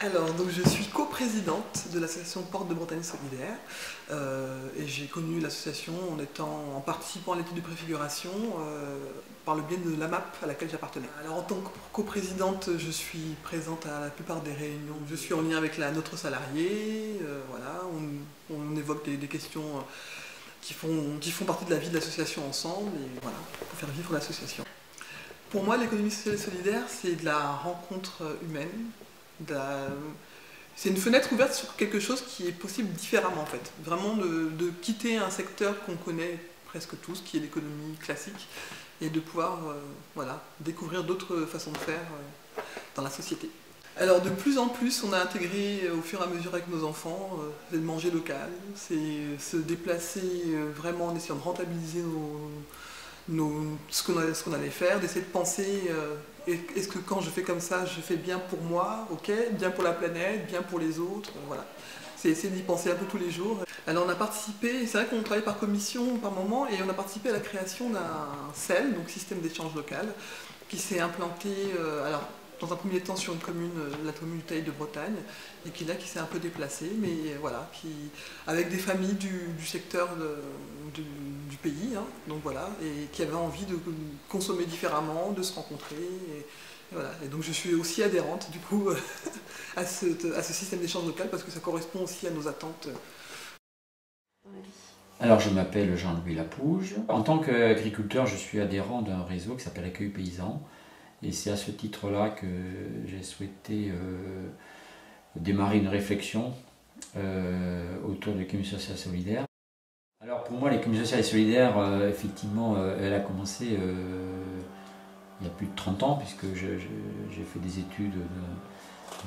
Alors, donc je suis coprésidente de l'association Porte de Bretagne Solidaire et j'ai connu l'association en participant à l'étude de préfiguration par le biais de l'AMAP à laquelle j'appartenais. Alors en tant que coprésidente, je suis présente à la plupart des réunions. Je suis en lien avec notre salarié, voilà, on évoque des questions qui font partie de la vie de l'association ensemble et voilà, pour faire vivre l'association. Pour moi, l'économie sociale et solidaire, c'est de la rencontre humaine. C'est une fenêtre ouverte sur quelque chose qui est possible différemment en fait. Vraiment de quitter un secteur qu'on connaît presque tous, qui est l'économie classique, et de pouvoir voilà, découvrir d'autres façons de faire dans la société. Alors de plus en plus, on a intégré au fur et à mesure avec nos enfants, c'est de manger local, c'est se déplacer vraiment en essayant de rentabiliser ce qu'on allait faire, d'essayer de penser est-ce que quand je fais comme ça, je fais bien pour moi, ok, bien pour la planète, bien pour les autres, voilà. C'est essayer d'y penser un peu tous les jours. Alors on a participé, c'est vrai qu'on travaille par commission par moment, et on a participé à la création d'un CEL, donc système d'échange local, qui s'est implanté alors, dans un premier temps sur une commune, la commune du Tail de Bretagne, et qui s'est un peu déplacé, mais voilà, avec des familles du secteur du pays, hein, donc voilà, et qui avaient envie de consommer différemment, de se rencontrer. Et voilà. Et donc je suis aussi adhérente du coup à ce système d'échange local parce que ça correspond aussi à nos attentes. Alors je m'appelle Jean-Louis Lapouge. En tant qu'agriculteur, je suis adhérent d'un réseau qui s'appelle Accueil Paysan. Et c'est à ce titre-là que j'ai souhaité démarrer une réflexion autour de l'économie sociale et solidaire. Alors pour moi, l'économie sociale et solidaire, effectivement, elle a commencé il y a plus de 30 ans, puisque j'ai fait des études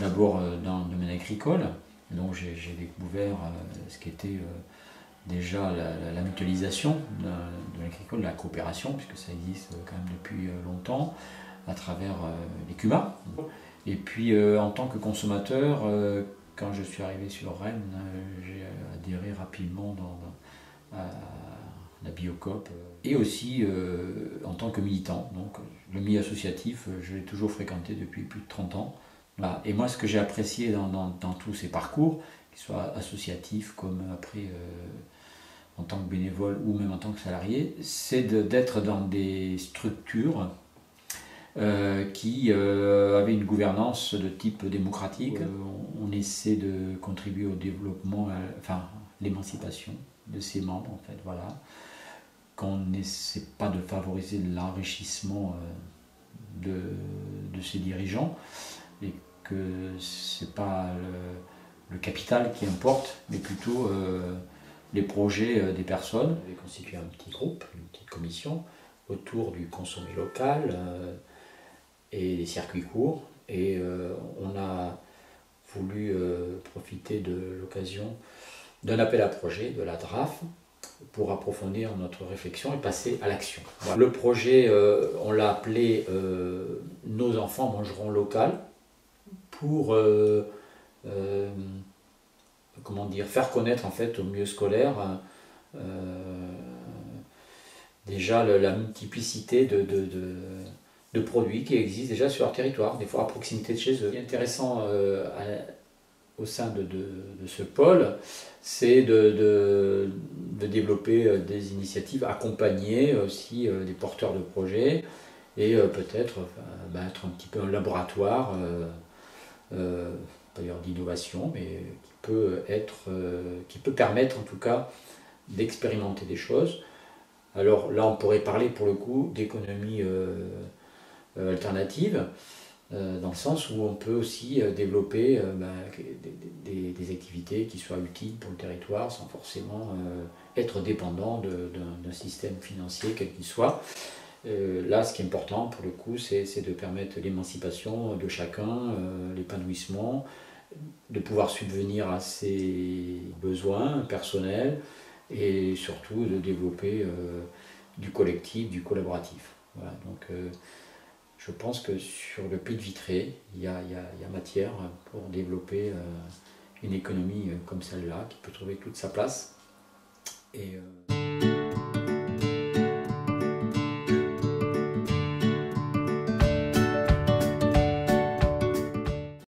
d'abord dans le domaine agricole. Donc j'ai découvert ce qu'était déjà la mutualisation de l'agricole, de la coopération, puisque ça existe quand même depuis longtemps, à travers les CUMA. Et puis en tant que consommateur, quand je suis arrivé sur Rennes, j'ai adhéré rapidement à la Biocoop. Et aussi en tant que militant. Donc le milieu associatif, je l'ai toujours fréquenté depuis plus de 30 ans. Voilà. Et moi, ce que j'ai apprécié dans tous ces parcours, qu'ils soient associatifs comme après en tant que bénévole ou même en tant que salarié, c'est d'être dans des structures qui avaient une gouvernance de type démocratique. On essaie de contribuer au développement, enfin l'émancipation de ses membres en fait, voilà. Qu'on n'essaie pas de favoriser l'enrichissement de ses dirigeants et que c'est pas le capital qui importe, mais plutôt les projets des personnes. On avait constitué un petit groupe, une petite commission autour du consommé local et des circuits courts, et on a voulu profiter de l'occasion d'un appel à projet de la DRAF pour approfondir notre réflexion et passer à l'action. Voilà. Le projet, on l'a appelé Nos enfants mangeront local, pour comment dire, faire connaître en fait au milieu scolaire déjà la multiplicité de produits qui existent déjà sur leur territoire, des fois à proximité de chez eux. Ce qui est intéressant au sein de ce pôle, c'est de développer des initiatives, accompagner aussi des porteurs de projets et peut-être être un petit peu un laboratoire pas dire d'innovation, mais qui peut permettre en tout cas d'expérimenter des choses. Alors là, on pourrait parler pour le coup d'économie alternative, dans le sens où on peut aussi développer des activités qui soient utiles pour le territoire sans forcément être dépendant d'un système financier quel qu'il soit. Là, ce qui est important pour le coup, c'est de permettre l'émancipation de chacun, l'épanouissement, de pouvoir subvenir à ses besoins personnels et surtout de développer du collectif, du collaboratif. Voilà, donc je pense que sur le Pays de Vitré, il y a matière pour développer une économie comme celle-là, qui peut trouver toute sa place. Et,